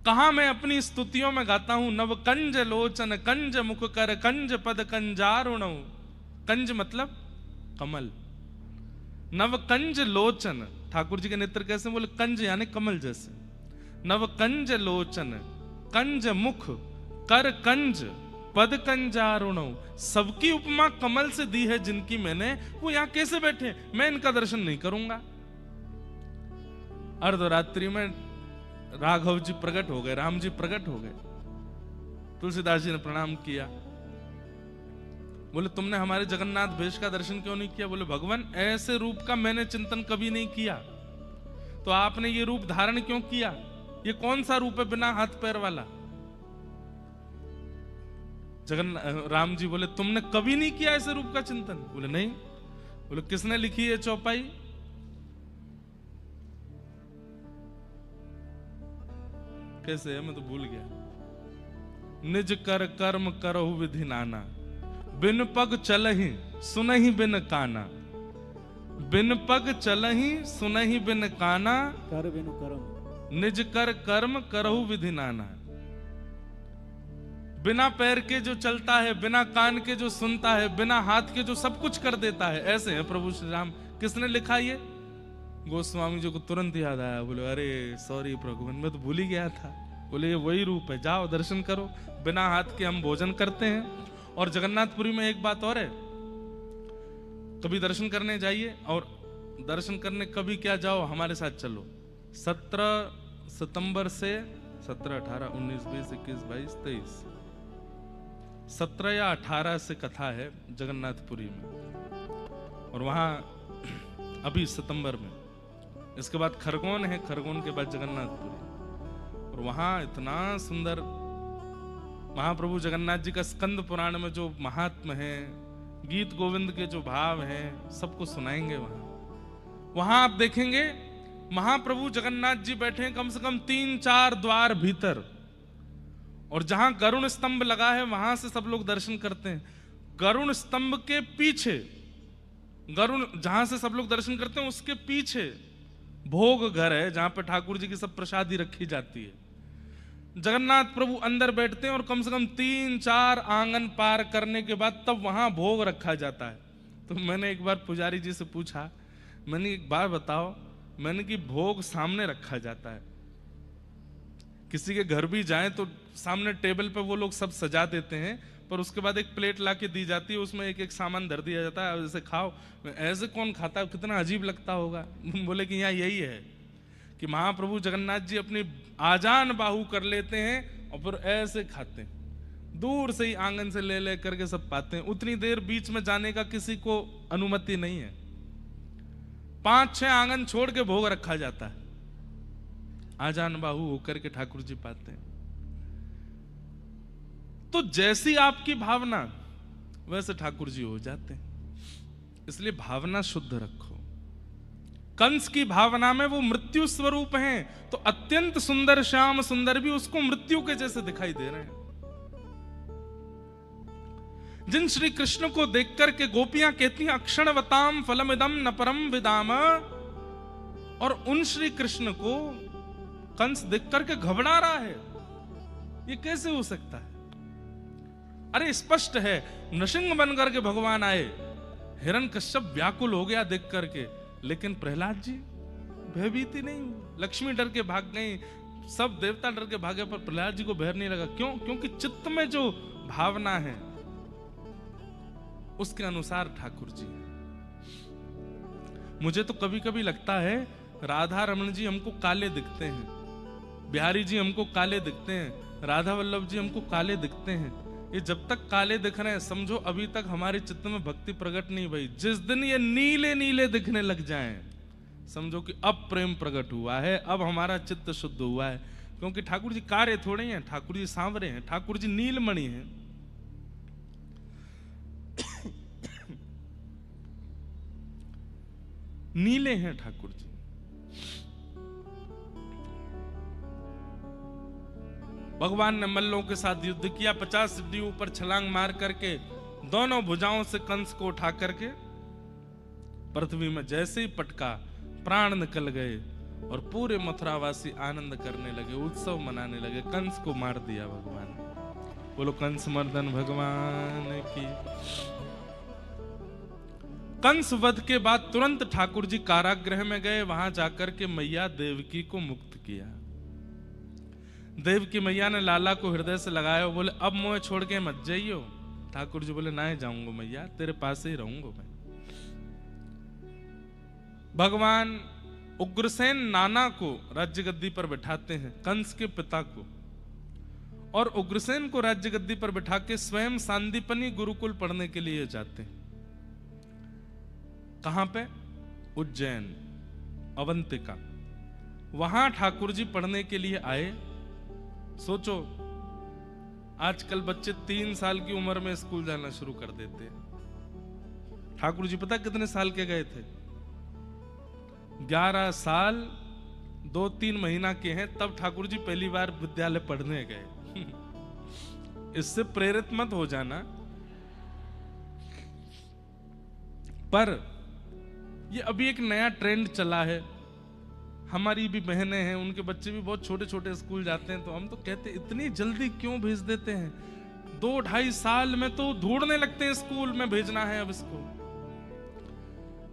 कहां मैं अपनी स्तुतियों में गाता हूं, नव कंज लोचन कंज मुख कर कंज पद कंजारुण। कंज मतलब कमल, नव कंज लोचन, ठाकुर जी के नेत्र कैसे, बोले कंज यानी कमल जैसे। नव कंज लोचन कंज मुख कर कंज पद कंजारुण। सबकी उपमा कमल से दी है जिनकी मैंने, वो यहां कैसे बैठे, मैं इनका दर्शन नहीं करूंगा। अर्धरात्रि में राघव जी प्रकट हो गए, राम जी प्रकट हो गए। तुलसीदास जी ने प्रणाम किया, बोले तुमने हमारे जगन्नाथ भेष का दर्शन क्यों नहीं किया? बोले भगवान ऐसे रूप का मैंने चिंतन कभी नहीं किया, तो आपने ये रूप धारण क्यों किया? ये कौन सा रूप है बिना हाथ पैर वाला? राम जी बोले तुमने कभी नहीं किया ऐसे रूप का चिंतन? बोले नहीं। बोले किसने लिखी है चौपाई? कैसे है, मैं तो भूल गया। निज कर कर्म करहु विधि नाना, बिन पग चलहि सुनहि बिन काना। बिन पग चलहि सुनहि बिन काना, कर बिनु करम। निज कर कर्म करहु विधि नाना। बिना पैर के जो चलता है, बिना कान के जो सुनता है, बिना हाथ के जो सब कुछ कर देता है, ऐसे है प्रभु श्री राम। किसने लिखा ये? गोस्वामी जी को तुरंत याद आया, बोले अरे सॉरी प्रभु, मैं तो भूल ही गया था। बोले ये वही रूप है, जाओ दर्शन करो। बिना हाथ के हम भोजन करते हैं। और जगन्नाथपुरी में एक बात और है, कभी दर्शन करने जाइए, और दर्शन करने कभी क्या जाओ, हमारे साथ चलो। 17 सितंबर से 17, 18, 19, 20, 21, 22, 23, 17 या 18 से कथा है जगन्नाथपुरी में। और वहां अभी सितंबर में, इसके बाद खरगोन है, खरगोन के बाद जगन्नाथपुरी। और वहां इतना सुंदर महाप्रभु जगन्नाथ जी का स्कंद पुराण में जो महात्म है, गीत गोविंद के जो भाव हैं, सबको सुनाएंगे वहां आप देखेंगे महाप्रभु जगन्नाथ जी बैठे हैं कम से कम 3-4 द्वार भीतर, और जहां गरुण स्तंभ लगा है वहां से सब लोग दर्शन करते हैं। गरुण स्तंभ के पीछे, गरुण जहां से सब लोग दर्शन करते हैं उसके पीछे भोग घर है, जहां पर ठाकुर जी की सब प्रसादी रखी जाती है। जगन्नाथ प्रभु अंदर बैठते हैं और कम से कम 3-4 आंगन पार करने के बाद तब वहां भोग रखा जाता है। तो मैंने एक बार पुजारी जी से पूछा, मैंने एक बार बताओ, मैंने कि भोग सामने रखा जाता है, किसी के घर भी जाएं तो सामने टेबल पे वो लोग सब सजा देते हैं, पर उसके बाद एक प्लेट लाके दी जाती है, उसमें एक एक सामान धर दिया जाता है, जैसे खाओ। ऐसे कौन खाता है, कितना अजीब लगता होगा। बोले कि यहाँ यही है कि महाप्रभु जगन्नाथ जी अपनी आजान बाहु कर लेते हैं और फिर ऐसे खाते हैं, दूर से ही आंगन से ले ले करके सब पाते हैं। उतनी देर बीच में जाने का किसी को अनुमति नहीं है। 5-6 आंगन छोड़ के भोग रखा जाता है, आजान बाहु होकर के ठाकुर जी पाते हैं। तो जैसी आपकी भावना वैसे ठाकुर जी हो जाते हैं। इसलिए भावना शुद्ध रखो। कंस की भावना में वो मृत्यु स्वरूप हैं, तो अत्यंत सुंदर श्याम सुंदर भी उसको मृत्यु के जैसे दिखाई दे रहे हैं। जिन श्री कृष्ण को देख करके गोपियां कहती हैं अक्षणवताम फलमिदम न परम विदाम, और उन श्री कृष्ण को कंस देख करके घबरा रहा है, ये कैसे हो सकता है? अरे स्पष्ट है, नृसिंह बन करके भगवान आए, हिरण्यकश्यप व्याकुल हो गया देख करके, लेकिन प्रहलाद जी भयभीत ही नहीं हुए। लक्ष्मी डर के भाग गई, सब देवता डर के भागे, पर प्रहलाद जी को भय नहीं लगा। क्यों? क्योंकि चित्त में जो भावना है उसके अनुसार ठाकुर जी। मुझे तो कभी कभी लगता है राधा रमन जी हमको काले दिखते हैं, बिहारी जी हमको काले दिखते हैं, राधा वल्लभ जी हमको काले दिखते हैं। ये जब तक काले दिख रहे हैं समझो अभी तक हमारे चित्त में भक्ति प्रकट नहीं हुई। जिस दिन ये नीले नीले दिखने लग जाएं समझो कि अब प्रेम प्रकट हुआ है, अब हमारा चित्त शुद्ध हुआ है। क्योंकि ठाकुर जी कारे थोड़े हैं, ठाकुर जी सांवरे हैं, ठाकुर जी नीलमणि हैं। नीले हैं ठाकुर जी। भगवान ने मल्लों के साथ युद्ध किया, 50 सीढ़ी ऊपर छलांग मार करके दोनों भुजाओं से कंस को उठा करके पृथ्वी में जैसे ही पटका प्राण निकल गए। और पूरे मथुरावासी आनंद करने लगे, उत्सव मनाने लगे। कंस को मार दिया भगवान ने। बोलो कंस मर्दन भगवान की। कंस वध के बाद तुरंत ठाकुर जी कारागृह में गए, वहां जाकर के मैया देवकी को मुक्त किया। देवकी मैया ने लाला को हृदय से लगाया, बोले अब मोह छोड़ के मत जाइयो। ठाकुर जी बोले नहीं जाऊंगा मैया, तेरे पास ही रहूंगा मैं। भगवान उग्रसेन नाना को राज्य गद्दी पर बिठाते हैं, कंस के पिता को, और उग्रसेन को राज्य गद्दी पर बिठा के स्वयं सांदीपनी गुरुकुल पढ़ने के लिए जाते हैं। कहां पे? उज्जैन, अवंतिका। वहां ठाकुर जी पढ़ने के लिए आए। सोचो आजकल बच्चे 3 साल की उम्र में स्कूल जाना शुरू कर देते हैं। ठाकुर जी पता कितने साल के गए थे? 11 साल 2-3 महीना के हैं तब ठाकुर जी पहली बार विद्यालय पढ़ने गए। इससे प्रेरित मत हो जाना। पर ये अभी एक नया ट्रेंड चला है। हमारी भी बहनें हैं, उनके बच्चे भी बहुत छोटे छोटे स्कूल जाते हैं, तो हम तो कहते हैं इतनी जल्दी क्यों भेज देते हैं? 2-2.5 साल में तो ढूंढने लगते हैं स्कूल में भेजना है अब इसको।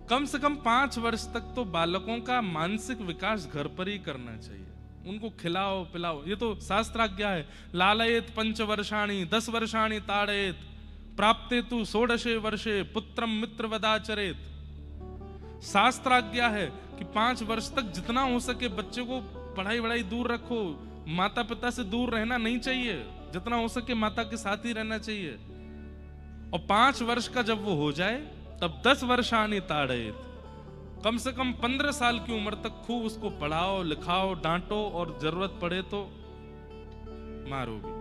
कम से कम 5 वर्ष तक तो बालकों का मानसिक विकास घर पर ही करना चाहिए। उनको खिलाओ पिलाओ। ये तो शास्त्राज्ञा है। लालयेत 5 वर्षाणि 10 वर्षाणि ताड़येत प्राप्ते तु 16 वर्षे पुत्रम मित्रवदाचरेत। शास्त्राज्ञा है कि 5 वर्ष तक जितना हो सके बच्चे को पढ़ाई वढ़ाई दूर रखो। माता पिता से दूर रहना नहीं चाहिए, जितना हो सके माता के साथ ही रहना चाहिए। और 5 वर्ष का जब वो हो जाए तब 10 वर्षाणि ताड़येत, कम से कम 15 साल की उम्र तक खूब उसको पढ़ाओ लिखाओ, डांटो, और जरूरत पड़े तो मारो भी।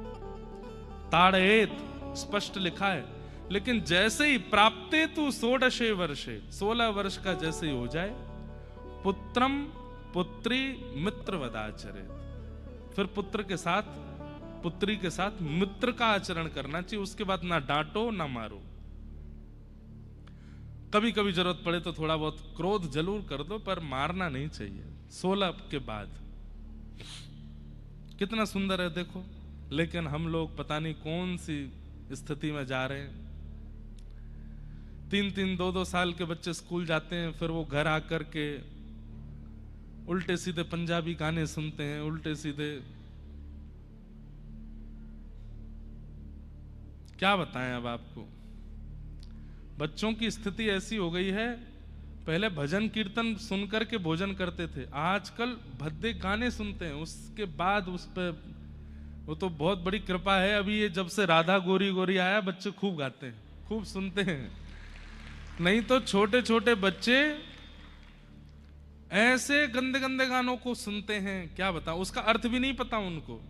ताड़येत स्पष्ट लिखा है। लेकिन जैसे ही प्राप्ते तु 16 वर्षे, 16 वर्ष का जैसे ही हो जाए, पुत्रम पुत्री मित्र वदाचरेत, फिर पुत्र के साथ पुत्री के साथ मित्र का आचरण करना चाहिए। उसके बाद ना डांटो ना मारो। कभी कभी जरूरत पड़े तो थोड़ा बहुत क्रोध जरूर कर दो, पर मारना नहीं चाहिए 16 के बाद। कितना सुंदर है देखो। लेकिन हम लोग पता नहीं कौन सी स्थिति में जा रहे हैं। 3-3, 2-2 साल के बच्चे स्कूल जाते हैं, फिर वो घर आकर के उल्टे सीधे पंजाबी गाने सुनते हैं, उल्टे सीधे क्या बताएं अब आपको। बच्चों की स्थिति ऐसी हो गई है, पहले भजन कीर्तन सुनकर के भोजन करते थे, आजकल भद्दे गाने सुनते हैं। उसके बाद उस पे वो तो बहुत बड़ी कृपा है, अभी ये जब से राधा गोरी गोरी आया बच्चे खूब गाते हैं, खूब सुनते हैं। नहीं तो छोटे छोटे बच्चे ऐसे गंदे गंदे गानों को सुनते हैं, क्या बताऊं, उसका अर्थ भी नहीं पता उनको।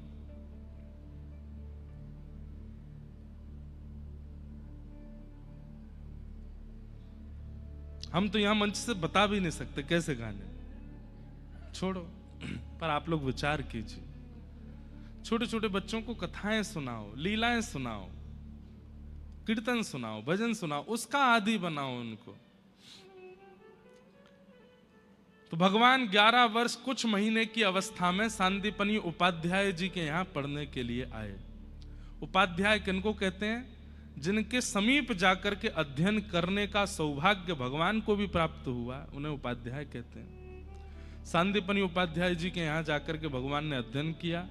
हम तो यहां मंच से बता भी नहीं सकते कैसे गाने, छोड़ो। पर आप लोग विचार कीजिए, छोटे छोटे बच्चों को कथाएं सुनाओ, लीलाएं सुनाओ, कीर्तन सुनाओ, भजन सुनाओ, उसका आदि बनाओ उनको। तो भगवान 11 वर्ष कुछ महीने की अवस्था में सांदीपनी उपाध्याय जी के यहां पढ़ने के लिए आए। उपाध्याय किनको कहते हैं? जिनके समीप जाकर के अध्ययन करने का सौभाग्य भगवान को भी प्राप्त हुआ, उन्हें उपाध्याय कहते हैं। सांदीपनी उपाध्याय जी के यहां जाकर के भगवान ने अध्ययन किया,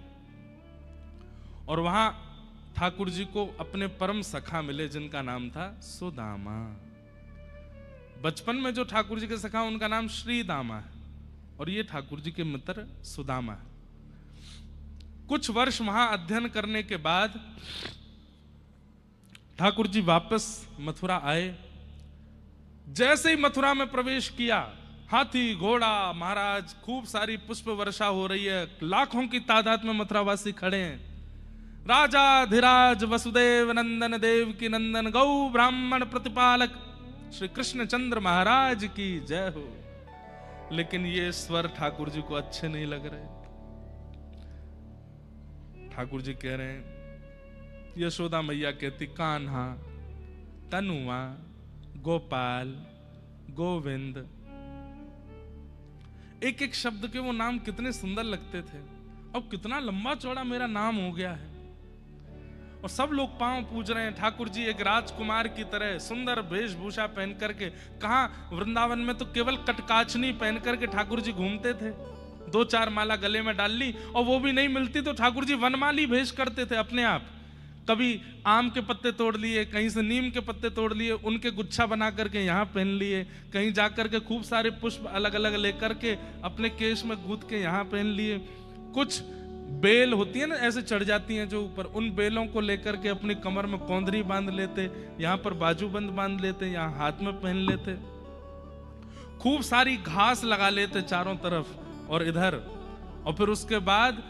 और वहां ठाकुर जी को अपने परम सखा मिले जिनका नाम था सुदामा। बचपन में जो ठाकुर जी के सखा उनका नाम श्री दामा है, और ये ठाकुर जी के मित्र सुदामा है। कुछ वर्ष वहां अध्ययन करने के बाद ठाकुर जी वापस मथुरा आए। जैसे ही मथुरा में प्रवेश किया, हाथी घोड़ा महाराज, खूब सारी पुष्प वर्षा हो रही है, लाखों की तादाद में मथुरावासी खड़े हैं। राजा धीराज वसुदेव नंदन देव की नंदन गौ ब्राह्मण प्रतिपालक श्री कृष्ण चंद्र महाराज की जय हो। लेकिन ये स्वर ठाकुर जी को अच्छे नहीं लग रहे। ठाकुर जी कह रहे हैं, यशोदा मैया कहती कान्हा, तनुआ, गोपाल, गोविंद, एक एक शब्द के वो नाम कितने सुंदर लगते थे। अब कितना लंबा चौड़ा मेरा नाम हो गया है और सब लोग पांव पूज रहे हैं। ठाकुर जी एक राजकुमार की तरह सुंदर वेशभूषा पहन करके, कहां वृंदावन में तो केवल कटकाचनी पहन करके ठाकुर जी घूमते थे। 2-4 माला गले में डाल ली और वो भी नहीं मिलती तो ठाकुर जी वनमाली भेष करते थे अपने आप। कभी आम के पत्ते तोड़ लिए, कहीं से नीम के पत्ते तोड़ लिए, उनके गुच्छा बना करके यहाँ पहन लिए, कहीं जाकर के खूब सारे पुष्प अलग अलग लेकर के अपने केश में गूंथ के यहाँ पहन लिए। कुछ बेल होती है ना ऐसे चढ़ जाती हैं जो ऊपर, उन बेलों को लेकर के अपनी कमर में कौंदरी बांध लेते, यहाँ पर बाजूबंद बांध लेते, यहाँ हाथ में पहन लेते। खूब सारी घास लगा लेते चारों तरफ और इधर, और फिर उसके बाद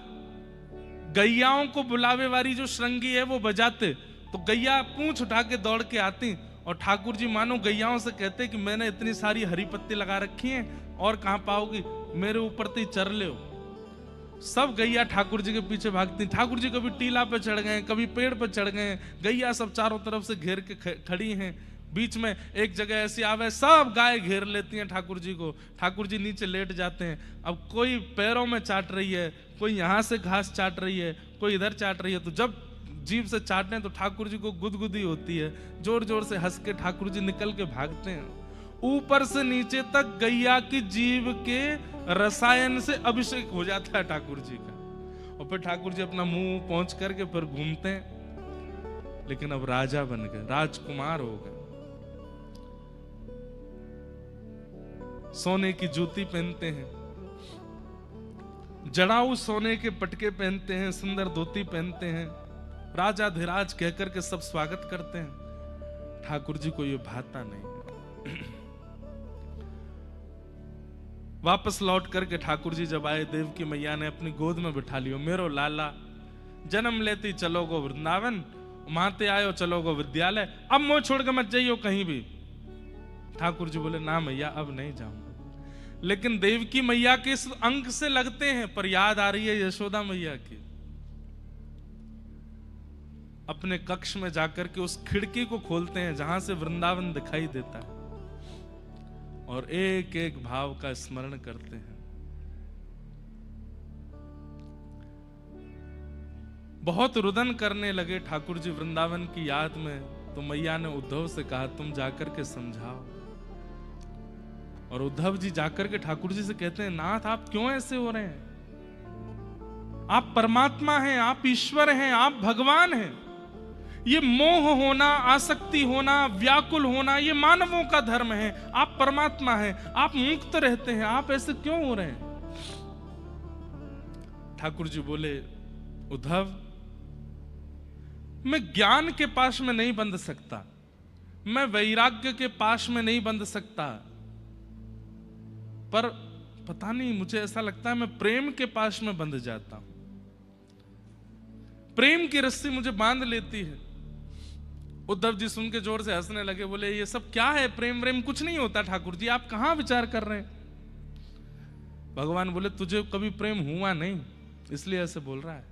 गैयाओं को बुलावे वाली जो श्रृंगी है वो बजाते, तो गैया पूंछ उठा के दौड़ के आती और ठाकुर जी मानो गैयाओं से कहते कि मैंने इतनी सारी हरी पत्ती लगा रखी हैं और कहां पाओगी, मेरे ऊपर तो चर ले। सब गैया ठाकुर जी के पीछे भागती। ठाकुर जी कभी टीला पे चढ़ गए, कभी पेड़ पे चढ़ गए, गैया सब चारों तरफ से घेर के खड़ी हैं। बीच में एक जगह ऐसी आवे सब गाय घेर लेती हैं ठाकुर जी को। ठाकुर जी नीचे लेट जाते हैं। अब कोई पैरों में चाट रही है, कोई यहाँ से घास चाट रही है, कोई इधर चाट रही है, तो जब जीभ से चाटने तो ठाकुर जी को गुदगुदी होती है। जोर जोर से हंस के ठाकुर जी निकल के भागते हैं। ऊपर से नीचे तक गैया की जीभ के रसायन से अभिषेक हो जाता है ठाकुर जी का, और फिर ठाकुर जी अपना मुंह पहुंच करके फिर घूमते हैं। लेकिन अब राजा बन गए, राजकुमार हो गए। सोने की जूती पहनते हैं, जड़ाऊ सोने के पटके पहनते हैं, सुंदर धोती पहनते हैं, राजा धीराज कहकर के सब स्वागत करते हैं। ठाकुर जी को ये भाता नहीं। वापस लौट करके ठाकुर जी जब आए, देवकी मैया ने अपनी गोद में बिठा लियो, मेरो लाला जन्म लेती चलो गो वृंदावन, माते आयो चलो गो विद्यालय, अब मोह छोड़ के मत जाइयो कहीं भी। ठाकुर जी बोले ना मैया अब नहीं जाऊंगा। लेकिन देवकी मैया के इस अंक से लगते हैं, पर याद आ रही है यशोदा मैया की। अपने कक्ष में जाकर के उस खिड़की को खोलते हैं जहां से वृंदावन दिखाई देता है, और एक एक भाव का स्मरण करते हैं। बहुत रुदन करने लगे ठाकुर जी वृंदावन की याद में, तो मैया ने उद्धव से कहा तुम जाकर के समझाओ। और उद्धव जी जाकर के ठाकुर जी से कहते हैं नाथ आप क्यों ऐसे हो रहे हैं, आप परमात्मा हैं, आप ईश्वर हैं, आप भगवान हैं। ये मोह होना, आसक्ति होना, व्याकुल होना, ये मानवों का धर्म है। आप परमात्मा हैं, आप मुक्त रहते हैं, आप ऐसे क्यों हो रहे हैं। ठाकुर जी बोले उद्धव मैं ज्ञान के पाश में नहीं बंध सकता, मैं वैराग्य के पाश में नहीं बंध सकता, पर पता नहीं मुझे ऐसा लगता है मैं प्रेम के पाश में बंध जाता हूं। प्रेम की रस्सी मुझे बांध लेती है। उद्धव जी सुन के जोर से हंसने लगे, बोले ये सब क्या है, प्रेम प्रेम कुछ नहीं होता ठाकुर जी, आप कहां विचार कर रहे हैं। भगवान बोले तुझे कभी प्रेम हुआ नहीं इसलिए ऐसे बोल रहा है।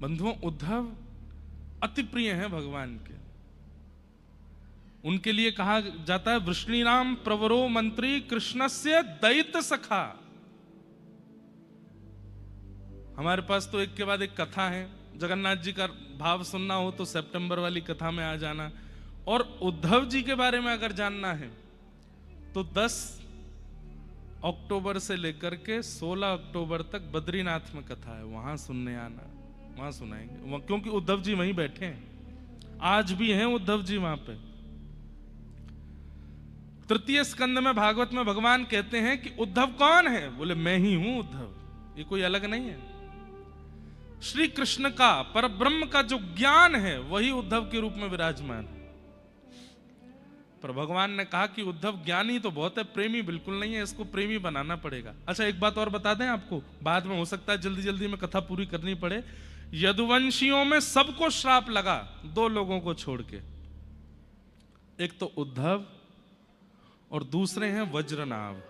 बंधुओं उद्धव अति प्रिय हैं भगवान के। उनके लिए कहा जाता है वृष्णीनाम प्रवरो मंत्री कृष्णस्य दैत्य सखा। हमारे पास तो एक के बाद एक कथा है, जगन्नाथ जी का भाव सुनना हो तो सितंबर वाली कथा में आ जाना। और उद्धव जी के बारे में अगर जानना है तो 10 अक्टूबर से लेकर के 16 अक्टूबर तक बद्रीनाथ में कथा है, वहां सुनने आना, वहां सुनाएंगे। क्योंकि उद्धव जी वहीं बैठे हैं, आज भी हैं उद्धव जी वहां पे। तृतीय स्कंद में भागवत में भगवान कहते हैं कि उद्धव कौन है, बोले मैं ही हूं उद्धव, ये कोई अलग नहीं है। श्री कृष्ण का परब्रह्म का जो ज्ञान है वही उद्धव के रूप में विराजमान है। पर भगवान ने कहा कि उद्धव ज्ञानी तो बहुत है, प्रेमी बिल्कुल नहीं है, इसको प्रेमी बनाना पड़ेगा। अच्छा एक बात और बता दें आपको, बाद में हो सकता है जल्दी जल्दी में कथा पूरी करनी पड़े। यदुवंशियों में सबको श्राप लगा 2 लोगों को छोड़ के, एक तो उद्धव और दूसरे हैं वज्रनाभ।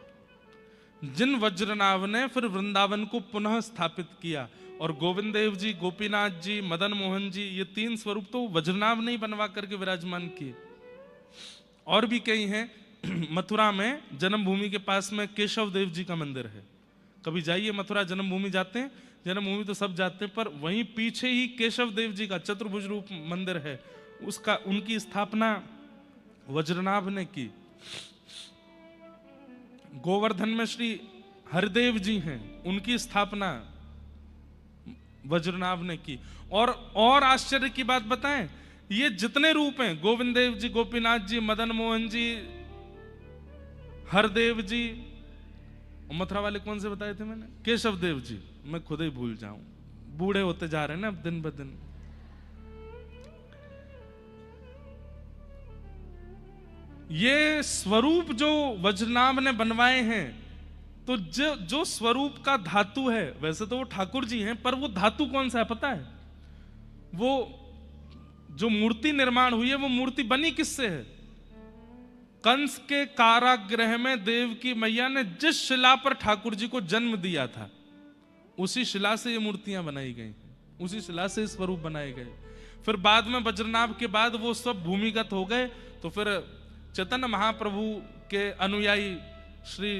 जिन वज्रनाभ ने फिर वृंदावन को पुनः स्थापित किया, और गोविंद देव जी, गोपीनाथ जी, मदन मोहन जी, ये 3 स्वरूप तो वज्रनाभ नहीं बनवा करके विराजमान किए। और भी कई हैं, मथुरा में जन्मभूमि के पास में केशव देव जी का मंदिर है। कभी जाइए मथुरा, जन्मभूमि जाते हैं, जन्मभूमि तो सब जाते हैं, पर वहीं पीछे ही केशव देव जी का चतुर्भुज रूप मंदिर है। उसका उनकी स्थापना वज्रनाभ ने की। गोवर्धन में श्री हरिदेव जी हैं, उनकी स्थापना वज्रनाभ ने की। और आश्चर्य की बात बताएं, ये जितने रूप हैं, गोविंद देव जी, गोपीनाथ जी, मदन मोहन जी, हरदेव जी, मथुरा वाले कौन से बताए थे मैंने? केशव देव जी। मैं खुद ही भूल जाऊं, बूढ़े होते जा रहे हैं ना अब दिन ब दिन। ये स्वरूप जो वज्रनाभ ने बनवाए हैं, तो जो स्वरूप का धातु है, वैसे तो वो ठाकुर जी हैं, पर वो धातु कौन सा है पता है? वो जो मूर्ति निर्माण हुई है, वो मूर्ति बनी किससे है? कंस के कारागृह में देव की मैया ने जिस शिला पर ठाकुर जी को जन्म दिया था, उसी शिला से ये मूर्तियां बनाई गई, उसी शिला से स्वरूप बनाए गए। फिर बाद में वज्रनाभ के बाद वो सब भूमिगत हो गए। तो फिर चैतन्य महाप्रभु के अनुयायी श्री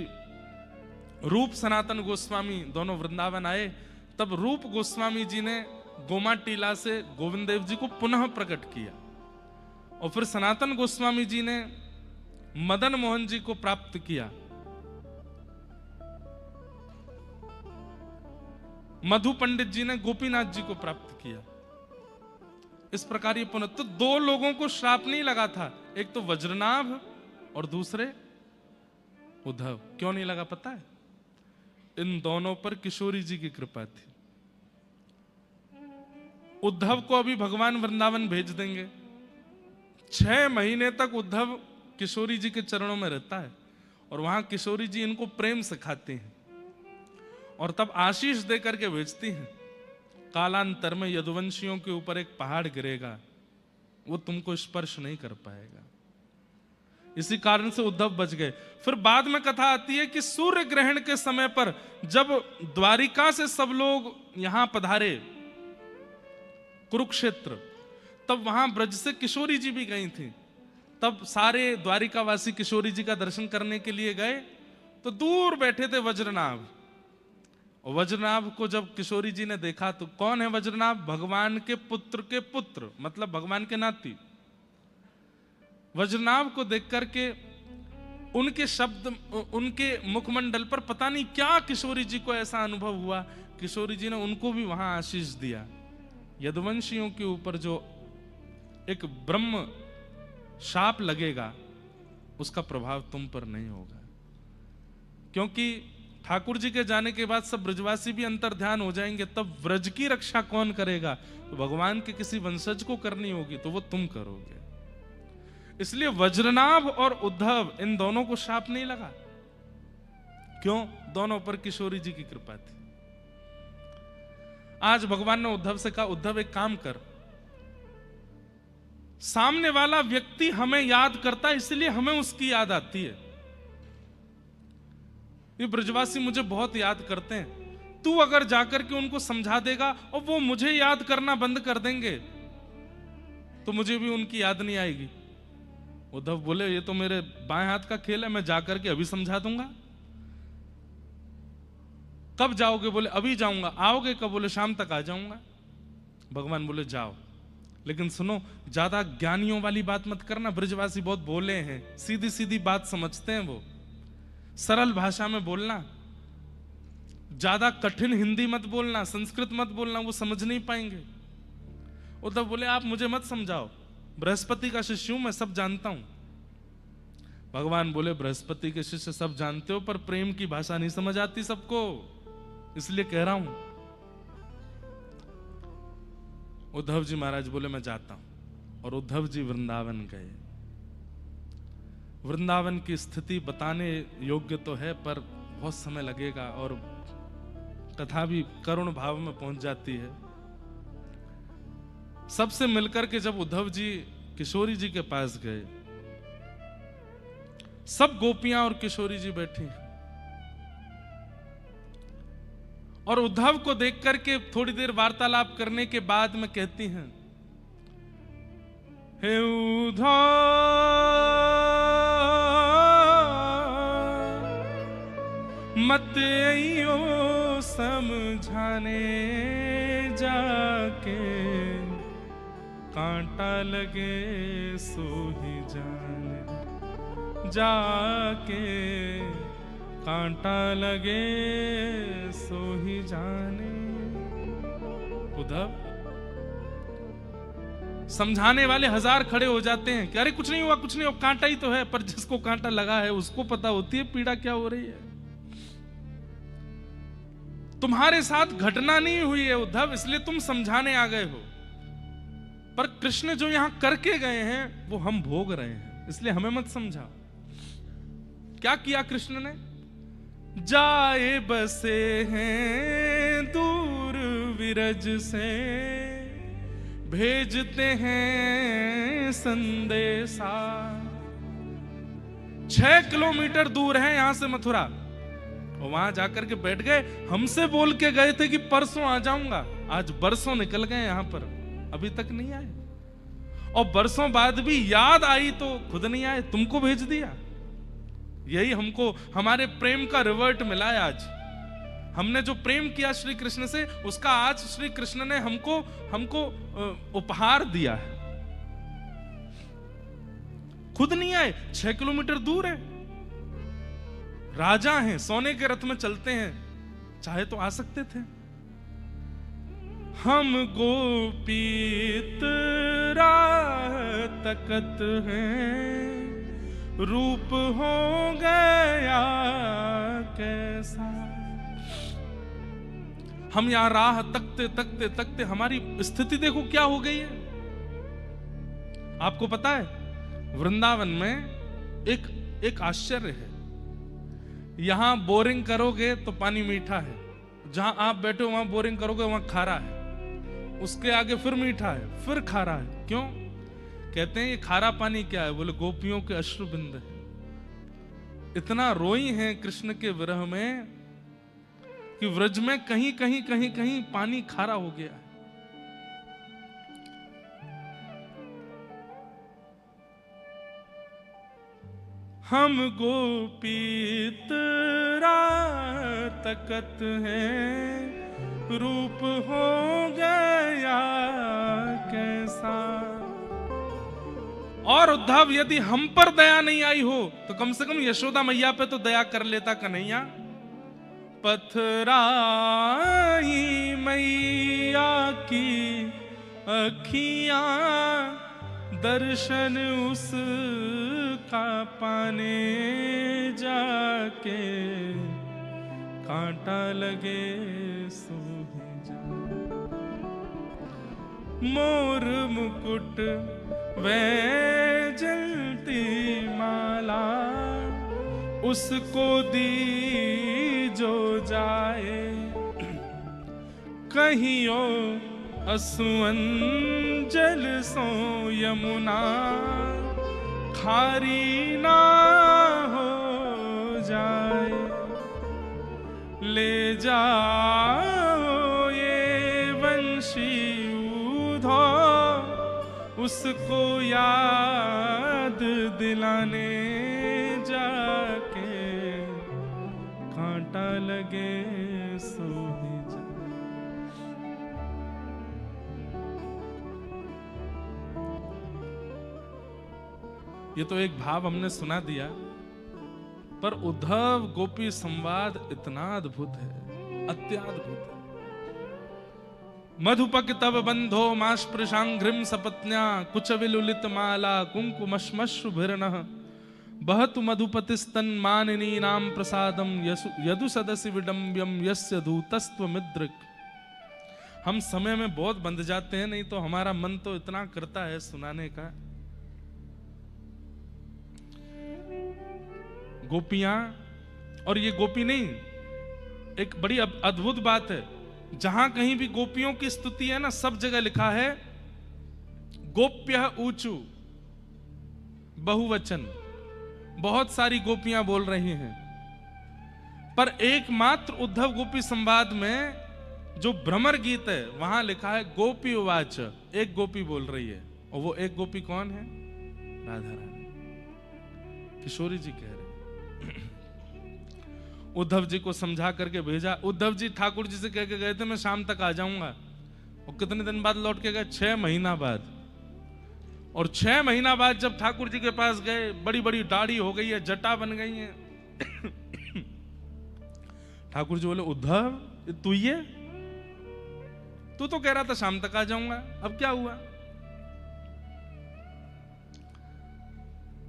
रूप सनातन गोस्वामी दोनों वृंदावन आए। तब रूप गोस्वामी जी ने गोमा टीला से गोविंद देव जी को पुनः प्रकट किया, और फिर सनातन गोस्वामी जी ने मदन मोहन जी को प्राप्त किया। मधु पंडित जी ने गोपीनाथ जी को प्राप्त किया। इस प्रकार ये पुनः, तो दो लोगों को श्राप नहीं लगा था, एक तो वज्रनाभ और दूसरे उद्धव। क्यों नहीं लगा पता है? इन दोनों पर किशोरी जी की कृपा थी। उद्धव को अभी भगवान वृंदावन भेज देंगे, 6 महीने तक उद्धव किशोरी जी के चरणों में रहता है, और वहां किशोरी जी इनको प्रेम सिखाती हैं, और तब आशीष दे करके भेजती हैं, कालांतर में यदुवंशियों के ऊपर एक पहाड़ गिरेगा, वो तुमको स्पर्श नहीं कर पाएगा। इसी कारण से उद्धव बच गए। फिर बाद में कथा आती है कि सूर्य ग्रहण के समय पर जब द्वारिका से सब लोग यहां पधारे कुरुक्षेत्र, तब वहां ब्रज से किशोरी जी भी गई थी। तब सारे द्वारिकावासी किशोरी जी का दर्शन करने के लिए गए, तो दूर बैठे थे वज्रनाभ। और वज्रनाभ को जब किशोरी जी ने देखा, तो कौन है वज्रनाभ? भगवान के पुत्र, मतलब भगवान के नाती। वज्रनाभ को देख करके उनके शब्द, उनके मुखमंडल पर पता नहीं क्या किशोरी जी को ऐसा अनुभव हुआ, किशोरी जी ने उनको भी वहां आशीष दिया। यदुवंशियों के ऊपर जो एक ब्रह्म शाप लगेगा, उसका प्रभाव तुम पर नहीं होगा, क्योंकि ठाकुर जी के जाने के बाद सब ब्रजवासी भी अंतर्ध्यान हो जाएंगे। तब व्रज की रक्षा कौन करेगा? तो भगवान के किसी वंशज को करनी होगी, तो वो तुम करोगे। इसलिए वज्रनाभ और उद्धव, इन दोनों को शाप नहीं लगा। क्यों? दोनों पर किशोरी जी की कृपा थी। आज भगवान ने उद्धव से कहा, उद्धव एक काम कर, सामने वाला व्यक्ति हमें याद करता है, इसलिए हमें उसकी याद आती है। ये ब्रजवासी मुझे बहुत याद करते हैं, तू अगर जाकर के उनको समझा देगा और वो मुझे याद करना बंद कर देंगे, तो मुझे भी उनकी याद नहीं आएगी। उद्धव बोले, ये तो मेरे बाएं हाथ का खेल है, मैं जाकर के अभी समझा दूंगा। कब जाओगे? बोले अभी जाऊंगा। आओगे कब? बोले शाम तक आ जाऊंगा। भगवान बोले जाओ, लेकिन सुनो, ज्यादा ज्ञानियों वाली बात मत करना। ब्रजवासी बहुत भोले हैं, सीधी सीधी बात समझते हैं, वो सरल भाषा में बोलना, ज्यादा कठिन हिंदी मत बोलना, संस्कृत मत बोलना, वो समझ नहीं पाएंगे। उद्धव बोले आप मुझे मत समझाओ, बृहस्पति का शिष्य हूं मैं, सब जानता हूं। भगवान बोले बृहस्पति के शिष्य सब जानते हो, पर प्रेम की भाषा नहीं समझ आती सबको, इसलिए कह रहा हूं। उद्धव जी महाराज बोले मैं जाता हूं, और उद्धव जी वृंदावन गए। वृंदावन की स्थिति बताने योग्य तो है, पर बहुत समय लगेगा, और कथा भी करुण भाव में पहुंच जाती है। सबसे मिलकर के जब उद्धव जी किशोरी जी के पास गए, सब गोपियां और किशोरी जी बैठी, और उद्धव को देख करके थोड़ी देर वार्तालाप करने के बाद में कहती हैं, हे उद्धव मत आइयो समझाने जाके, कांटा लगे सो ही जाने, जाके कांटा लगे सो ही जाने। उद्धव, समझाने वाले 1000 खड़े हो जाते हैं कि अरे कुछ नहीं हुआ, कुछ नहीं हुआ, कांटा ही तो है। पर जिसको कांटा लगा है उसको पता होती है पीड़ा क्या हो रही है। तुम्हारे साथ घटना नहीं हुई है उद्धव, इसलिए तुम समझाने आ गए हो। पर कृष्ण जो यहां करके गए हैं वो हम भोग रहे हैं, इसलिए हमें मत समझाओ। क्या किया कृष्ण ने? जाए बसे हैं दूर विरज से, भेजते हैं संदेशा। 6 किलोमीटर दूर है यहां से मथुरा, और वहां जाकर के बैठ गए। हमसे बोल के गए थे कि परसों आ जाऊंगा, आज बरसों निकल गए यहां पर, अभी तक नहीं आए। और बरसों बाद भी याद आई तो खुद नहीं आए, तुमको भेज दिया। यही हमको हमारे प्रेम का रिवर्ट मिला है आज। हमने जो प्रेम किया श्री कृष्ण से, उसका आज श्री कृष्ण ने हमको उपहार दिया है। खुद नहीं आए, 6 किलोमीटर दूर है। राजा हैं, सोने के रथ में चलते हैं, चाहे तो आ सकते थे। हम गोपीत राह तकत हैं, रूप हो गया कैसा। हम यहां राह तकते तकते तकते हमारी स्थिति देखो क्या हो गई है। आपको पता है वृंदावन में एक आश्चर्य है। यहां बोरिंग करोगे तो पानी मीठा है, जहां आप बैठे हो वहां बोरिंग करोगे वहां खारा है, उसके आगे फिर मीठा है, फिर खारा है। क्यों? कहते हैं ये खारा पानी क्या है? बोले गोपियों के अश्रुबिंद है। इतना रोई हैं कृष्ण के विरह में कि व्रज में कहीं कहीं कहीं कहीं पानी खारा हो गया है। हम गोपीत राह तकत हैं, रूप हो गया कैसा। और उद्धव, यदि हम पर दया नहीं आई हो तो कम से कम यशोदा मैया पे तो दया कर लेता कन्हैया। पथराई मैया की अखियां, दर्शन उसका पाने जाके, कांटा लगे सो ही जा। मोर मुकुट वै जलती माला, उसको दी जो जाए। कहियो असुअन जल सो यमुना, खारी ना हो जाए। ले जाओ ये वंशी ऊधो, उसको याद दिलाने जाके, कांटा लगे सो ही जा। ये तो एक भाव हमने सुना दिया, पर उद्धव गोपी संवाद इतना अद्भुत है, अत्याद्भुत है। मधुपक तब बंधो मास्पृशांघ्रिम सपत्न्या, कुचविलुलित माला कुंकुमश्मश्रुभिर्नः, बहतु मधुपतिस्तन मानिनी नाम प्रसादम, यदु सदसि विडम्ब्यम यस्य धूतस्त्वमिद्रिक। हम समय में बहुत बंध जाते हैं, नहीं तो हमारा मन तो इतना करता है सुनाने का। गोपियां, और ये गोपी नहीं, एक बड़ी अद्भुत बात है, जहां कहीं भी गोपियों की स्तुति है ना, सब जगह लिखा है गोप्य ऊंचू, बहुवचन, बहुत सारी गोपियां बोल रही हैं। पर एकमात्र उद्धव गोपी संवाद में जो भ्रमर गीत है वहां लिखा है गोपी उवाच, एक गोपी बोल रही है। और वो एक गोपी कौन है? राधा रानी, किशोरी जी कह रहे हैं। उद्धव जी को समझा करके भेजा। उद्धव जी ठाकुर जी से कह के गए थे मैं शाम तक आ जाऊंगा, और कितने दिन बाद लौट के गए? 6 महीना बाद। और 6 महीना बाद जब ठाकुर जी के पास गए, बड़ी बड़ी दाढ़ी हो गई है, जटा बन गई है। ठाकुर जी बोले उद्धव तू तो कह रहा था शाम तक आ जाऊंगा, अब क्या हुआ?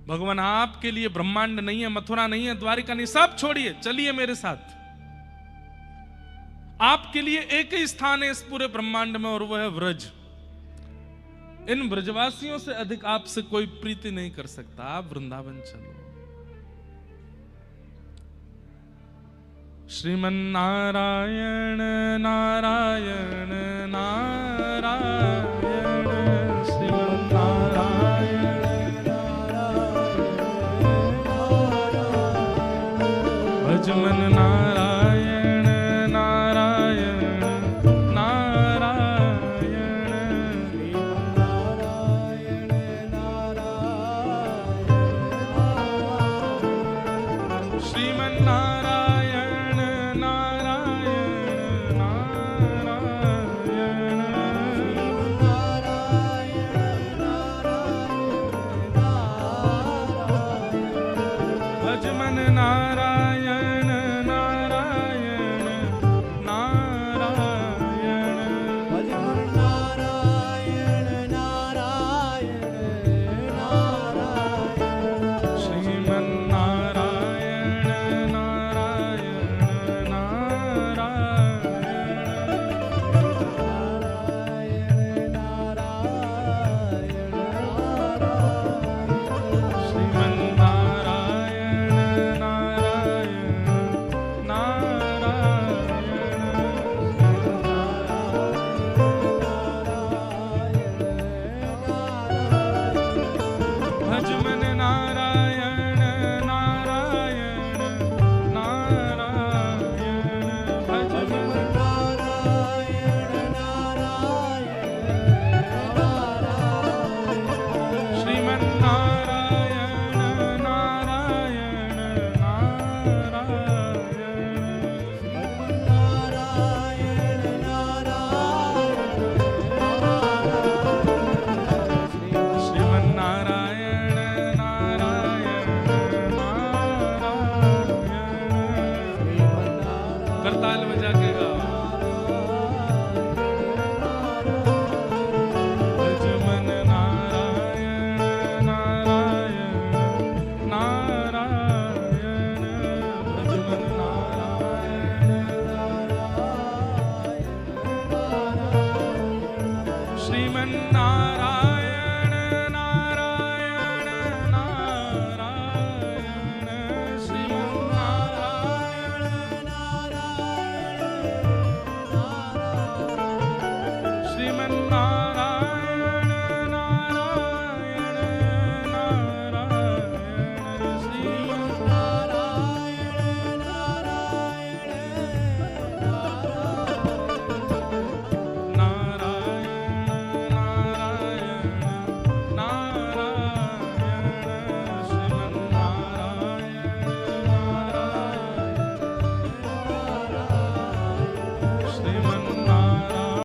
भगवान आपके लिए ब्रह्मांड नहीं है, मथुरा नहीं है, द्वारिका नहीं, सब छोड़िए, चलिए मेरे साथ। आपके लिए एक ही स्थान है इस पूरे ब्रह्मांड में, और वो है व्रज। इन ब्रजवासियों से अधिक आपसे कोई प्रीति नहीं कर सकता, आप वृंदावन चलो। श्रीमन नारायण नारायण नारायण, श्रीमन नारायण भजमन नारायण नारायण नारायण, श्रीमन नारायण नारायण नारायण, भजमन नारायण नारायण नारायण, भजमन नारायण नारायण नारायण, श्रीमन नारायण नारायण नारायण, श्रीमन नारायण नारायण नारायण, भजमन नारायण नारायण नारायण, भजमन श्रीमन नारायण नारायण नारायण, श्रीमन नारायण नारायण नारायण, करताल बजा के गाओ। भजमन नारायण नारायण नारायण, भजमन नारायण, श्रीमन नारायण